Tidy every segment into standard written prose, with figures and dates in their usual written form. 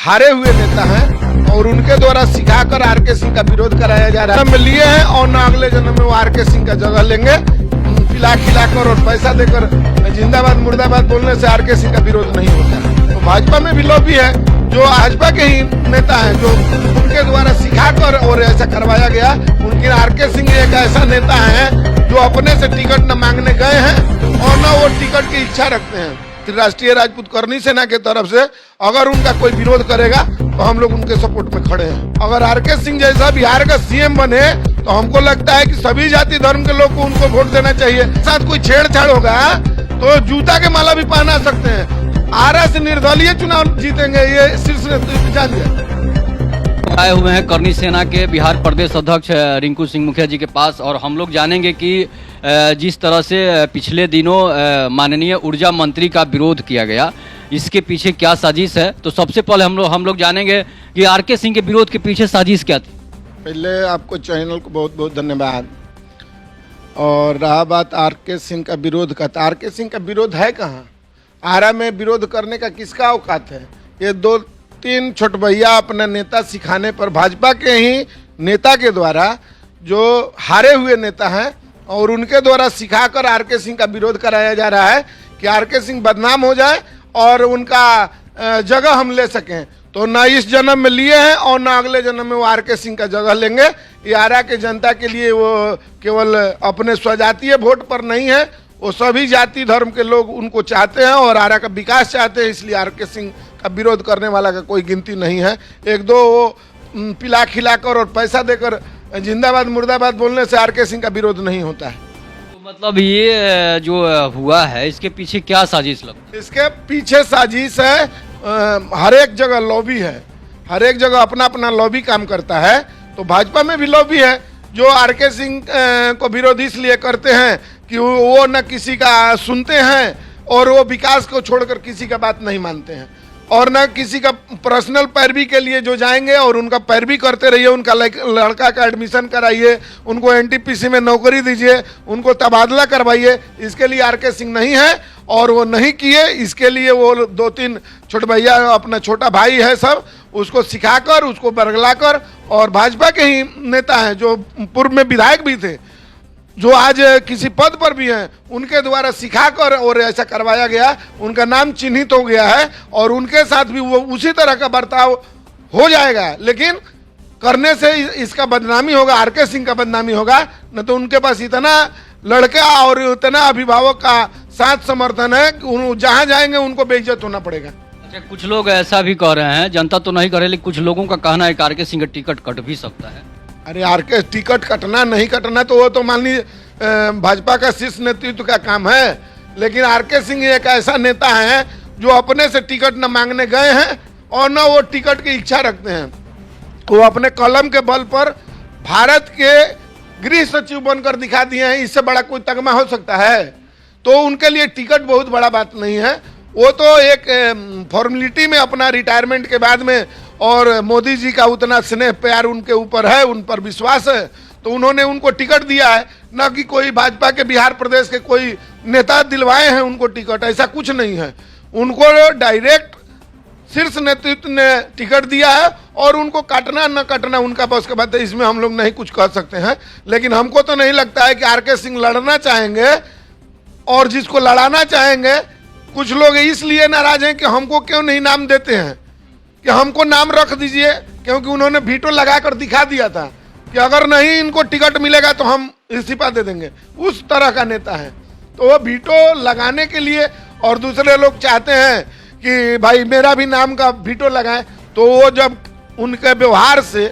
हारे हुए नेता हैं और उनके द्वारा सिखाकर आरके सिंह का विरोध कराया जा रहा है। जन्म लिए हैं और न अगले जन्म में वो आरके सिंह का जगह लेंगे। खिलाकर और पैसा देकर जिंदाबाद मुर्दाबाद बोलने से आरके सिंह का विरोध नहीं होता है। तो भाजपा में भी लॉबी है, जो भाजपा के ही नेता हैं, जो उनके द्वारा सिखाकर और ऐसा करवाया गया। उनके आरके सिंह एक ऐसा नेता है जो अपने से टिकट न मांगने गए हैं और न वो टिकट की इच्छा रखते हैं। राष्ट्रीय राजपूत करनी सेना के तरफ से अगर उनका कोई विरोध करेगा तो हम लोग उनके सपोर्ट में खड़े हैं। अगर आरके सिंह जैसा बिहार का सीएम बने तो हमको लगता है कि सभी जाति धर्म के लोग को उनको वोट देना चाहिए। साथ कोई छेड़छाड़ होगा तो जूता के माला भी पहना सकते हैं। आरा से निर्दलीय चुनाव जीतेंगे, ये शीर्ष नेतृत्व जान जाए। आए हुए हैं करनी सेना के बिहार प्रदेश अध्यक्ष रिंकू सिंह मुखिया जी के पास और हम लोग जानेंगे कि जिस तरह से पिछले दिनों माननीय ऊर्जा मंत्री का विरोध किया गया, इसके पीछे क्या साजिश है। तो सबसे पहले हम लोग जानेंगे कि आरके सिंह के विरोध के पीछे साजिश क्या थी। पहले आपको चैनल को बहुत बहुत धन्यवाद। और रहा बात आरके सिंह का विरोध का, तो आरके सिंह का विरोध है कहाँ? आरा में विरोध करने का किसका औकात है? ये 2-3 छोट भैया अपना नेता सिखाने पर भाजपा के ही नेता के द्वारा, जो हारे हुए नेता हैं और उनके द्वारा सिखाकर आरके सिंह का विरोध कराया जा रहा है कि आरके सिंह बदनाम हो जाए और उनका जगह हम ले सकें। तो ना इस जन्म में लिए हैं और ना अगले जन्म में वो आरके सिंह का जगह लेंगे। ये आरा के जनता के लिए वो केवल अपने स्वजातीय वोट पर नहीं है, वो सभी जाति धर्म के लोग उनको चाहते हैं और आरा का विकास चाहते हैं। इसलिए आरके सिंह का विरोध करने वाला का कोई गिनती नहीं है। एक दो वो पिला खिलाकर और पैसा देकर जिंदाबाद मुर्दाबाद बोलने से आरके सिंह का विरोध नहीं होता है। तो मतलब ये जो हुआ है इसके पीछे क्या साजिश लगता है? इसके पीछे साजिश है, हर एक जगह लॉबी है, हर एक जगह अपना अपना लॉबी काम करता है। तो भाजपा में भी लॉबी है, जो आरके सिंह को विरोध इसलिए करते हैं कि वो न किसी का सुनते हैं और वो विकास को छोड़कर किसी का बात नहीं मानते हैं, और न किसी का पर्सनल पैरवी के लिए जो जाएंगे और उनका पैरवी करते रहिए, उनका लड़का का एडमिशन कराइए, उनको एनटीपीसी में नौकरी दीजिए, उनको तबादला करवाइए। इसके लिए आरके सिंह नहीं है और वो नहीं किए। इसके लिए वो 2-3 छोटे भैया, अपना छोटा भाई है सब, उसको सिखाकर उसको बरगलाकर, और भाजपा के ही नेता हैं जो पूर्व में विधायक भी थे, जो आज किसी पद पर भी हैं, उनके द्वारा सिखाकर और ऐसा करवाया गया। उनका नाम चिन्हित हो गया है और उनके साथ भी वो उसी तरह का बर्ताव हो जाएगा। लेकिन करने से इसका बदनामी होगा, आरके सिंह का बदनामी होगा। न तो उनके पास इतना लड़का और इतना अभिभावक का साथ समर्थन है कि जहाँ जाएंगे उनको बेइज्जत होना पड़ेगा। अच्छा, कुछ लोग ऐसा भी कह रहे हैं, जनता तो नहीं कह रही, लेकिन कुछ लोगों का कहना है कि आरके सिंह का टिकट कट भी सकता है। अरे आरके टिकट कटना नहीं कटना तो वो तो मान लीजिए भाजपा का शीर्ष नेतृत्व का काम है। लेकिन आरके सिंह एक ऐसा नेता है जो अपने से टिकट न मांगने गए हैं और न वो टिकट की इच्छा रखते हैं। वो अपने कलम के बल पर भारत के गृह सचिव बनकर दिखा दिए हैं। इससे बड़ा कोई तगमा हो सकता है? तो उनके लिए टिकट बहुत बड़ा बात नहीं है। वो तो एक फॉर्मेलिटी में अपना रिटायरमेंट के बाद में, और मोदी जी का उतना स्नेह प्यार उनके ऊपर है, उन पर विश्वास है, तो उन्होंने उनको टिकट दिया है। न कि कोई भाजपा के बिहार प्रदेश के कोई नेता दिलवाए हैं उनको टिकट, ऐसा कुछ नहीं है। उनको डायरेक्ट शीर्ष नेतृत्व ने टिकट दिया है और उनको काटना न काटना उनका बस का बात है। इसमें हम लोग नहीं कुछ कह सकते हैं। लेकिन हमको तो नहीं लगता है कि आरके सिंह लड़ना चाहेंगे, और जिसको लड़ाना चाहेंगे, कुछ लोग इसलिए नाराज हैं कि हमको क्यों नहीं नाम देते हैं, कि हमको नाम रख दीजिए, क्योंकि उन्होंने वीटो लगाकर दिखा दिया था कि अगर नहीं इनको टिकट मिलेगा तो हम इस्तीफा दे देंगे। उस तरह का नेता है। तो वो वीटो लगाने के लिए, और दूसरे लोग चाहते हैं कि भाई मेरा भी नाम का वीटो लगाएं, तो वो जब उनके व्यवहार से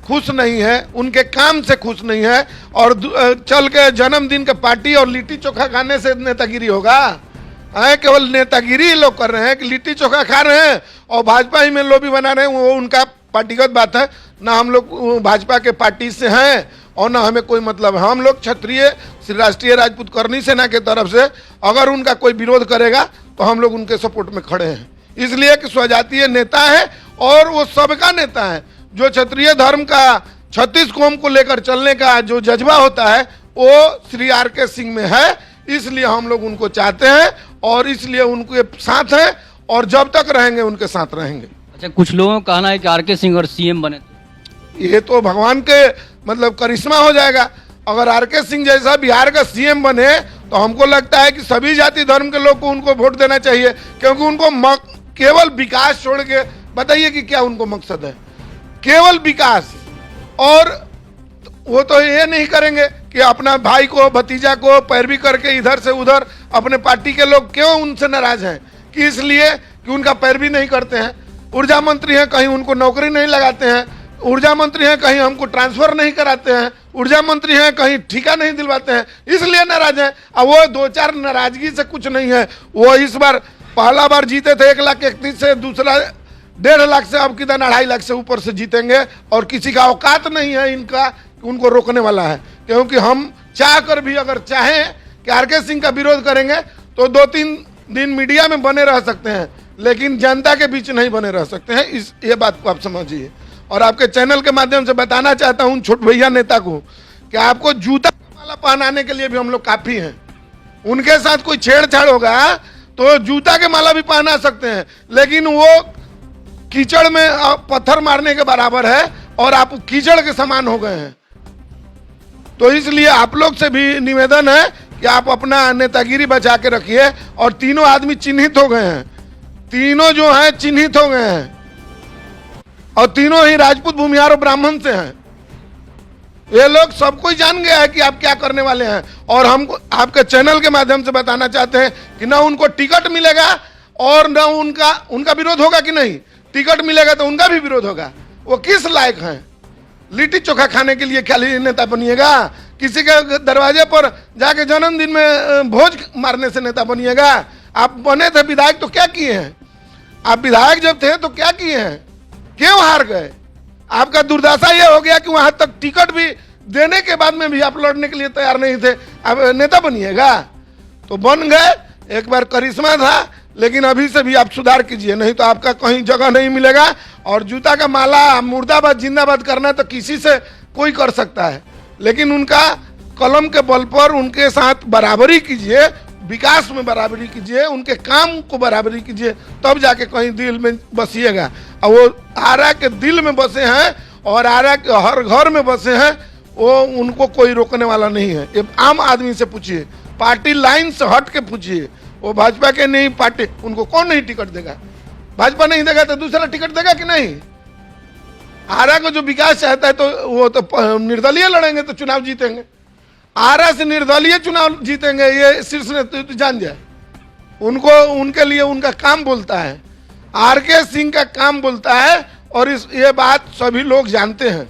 खुश नहीं है, उनके काम से खुश नहीं है, और चल के जन्मदिन के पार्टी और लिट्टी चोखा खाने से नेतागिरी होगा? केवल नेतागिरी लोग कर रहे हैं कि लिट्टी चोखा खा रहे हैं और भाजपा ही में लॉबी बना रहे हैं। वो उनका पार्टीगत बात है। ना हम लोग भाजपा के पार्टी से हैं और ना हमें कोई मतलब है। हम लोग क्षत्रिय राष्ट्रीय राजपूत करनी सेना के तरफ से अगर उनका कोई विरोध करेगा तो हम लोग उनके सपोर्ट में खड़े हैं। इसलिए कि स्वजातीय नेता है और वो सबका नेता है। जो क्षत्रिय धर्म का 36 कौम को लेकर चलने का जो जज्बा होता है वो श्री आरके सिंह में है। इसलिए हम लोग उनको चाहते हैं और इसलिए उनके साथ हैं और जब तक रहेंगे उनके साथ रहेंगे। अच्छा, कुछ लोगों का कहना है कि आरके सिंह अगर सीएम बने तो ये तो भगवान के मतलब करिश्मा हो जाएगा। अगर आरके सिंह जैसा बिहार का सीएम बने तो हमको लगता है कि सभी जाति धर्म के लोग को उनको वोट देना चाहिए, क्योंकि उनको केवल विकास छोड़ के बताइए कि क्या उनको मकसद है, केवल विकास। और वो तो ये नहीं करेंगे कि अपना भाई को भतीजा को पैरवी करके इधर से उधर, अपने पार्टी के लोग क्यों उनसे नाराज हैं कि इसलिए कि उनका पैरवी नहीं करते हैं। ऊर्जा मंत्री हैं, कहीं उनको नौकरी नहीं लगाते हैं। ऊर्जा मंत्री हैं, कहीं हमको ट्रांसफर नहीं कराते हैं। ऊर्जा मंत्री हैं, कहीं ठेका नहीं दिलवाते हैं, इसलिए नाराज हैं। अब वो 2-4 नाराजगी से कुछ नहीं है। वो इस बार पहला बार जीते थे 1,31,000 से, दूसरा 1.5 लाख से, अब कितना 2.5 लाख से ऊपर से जीतेंगे। और किसी का औकात नहीं है इनका कि उनको रोकने वाला है, क्योंकि हम चाह कर भी अगर चाहें कि आरके सिंह का विरोध करेंगे तो 2-3 दिन मीडिया में बने रह सकते हैं, लेकिन जनता के बीच नहीं बने रह सकते हैं। ये बात को आप समझिए। और आपके चैनल के माध्यम से बताना चाहता हूं छोट भैया नेता को कि आपको जूता का माला पहनाने के लिए भी हम लोग काफी हैं। उनके साथ कोई छेड़छाड़ होगा तो जूता के माला भी पहना सकते हैं, लेकिन वो कीचड़ में पत्थर मारने के बराबर है और आप कीचड़ के समान हो गए हैं। तो इसलिए आप लोग से भी निवेदन है कि आप अपना नेतागिरी बचा के रखिए। और तीनों आदमी चिन्हित हो गए हैं, तीनों जो हैं चिन्हित हो गए हैं, और तीनों ही राजपूत भूमिहार और ब्राह्मण से हैं। ये लोग सब कोई जान गया है कि आप क्या करने वाले हैं। और हम आपके चैनल के माध्यम से बताना चाहते हैं कि ना उनको टिकट मिलेगा और ना उनका विरोध होगा कि नहीं। टिकट मिलेगा तो उनका भी विरोध होगा। वो किस लायक हैं? लिट्टी चोखा खाने के लिए खाली नेता बनिएगा? किसी के दरवाजे पर जाके जन्मदिन में भोज मारने से नेता बनिएगा? आप बने थे विधायक तो क्या किए हैं? आप विधायक जब थे तो क्या किए हैं? क्यों हार गए? आपका दुर्दशा ये हो गया कि वहां तक टिकट भी देने के बाद में भी आप लड़ने के लिए तैयार नहीं थे। अब नेता बनिएगा? तो बन गए, एक बार करिश्मा था, लेकिन अभी से भी आप सुधार कीजिए, नहीं तो आपका कहीं जगह नहीं मिलेगा। और जूता का माला मुर्दाबाद जिंदाबाद करना तो किसी से कोई कर सकता है, लेकिन उनका कलम के बल पर उनके साथ बराबरी कीजिए, विकास में बराबरी कीजिए, उनके काम को बराबरी कीजिए, तब जाके कहीं दिल में बसिएगा। और वो आरा के दिल में बसे हैं और आरा के हर घर में बसे हैं, वो उनको कोई रोकने वाला नहीं है। ये आम आदमी से पूछिए, पार्टी लाइन से हट के पूछिए। वो भाजपा के नहीं, पार्टी उनको कौन नहीं टिकट देगा? भाजपा नहीं देगा तो दूसरा टिकट देगा कि नहीं? आरा को जो विकास चाहता है तो वो तो निर्दलीय लड़ेंगे तो चुनाव जीतेंगे। आरा से निर्दलीय चुनाव जीतेंगे, ये शीर्ष नेतृत्व जान जाए। उनको उनके लिए उनका काम बोलता है, आरके सिंह का काम बोलता है। और ये बात सभी लोग जानते हैं।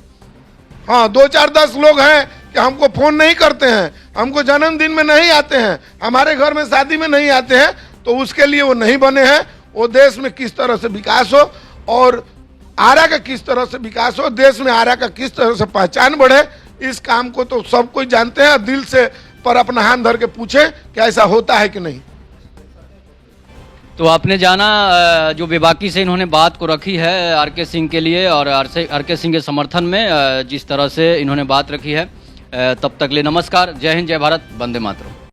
हाँ, 2-4-10 लोग हैं कि हमको फोन नहीं करते हैं, हमको जन्मदिन में नहीं आते हैं, हमारे घर में शादी में नहीं आते हैं, तो उसके लिए वो नहीं बने हैं। वो देश में किस तरह से विकास हो और आरा का किस तरह से विकास हो, देश में आरा का किस तरह से पहचान बढ़े, इस काम को तो सब कोई जानते हैं। दिल से पर अपना हाथ धर के पूछे कि ऐसा होता है कि नहीं। तो आपने जाना जो बेबाकी से इन्होंने बात को रखी है आरके सिंह के लिए और आरके सिंह के समर्थन में जिस तरह से इन्होंने बात रखी है। तब तक ले नमस्कार, जय हिंद, जय भारत, वंदे मातरम।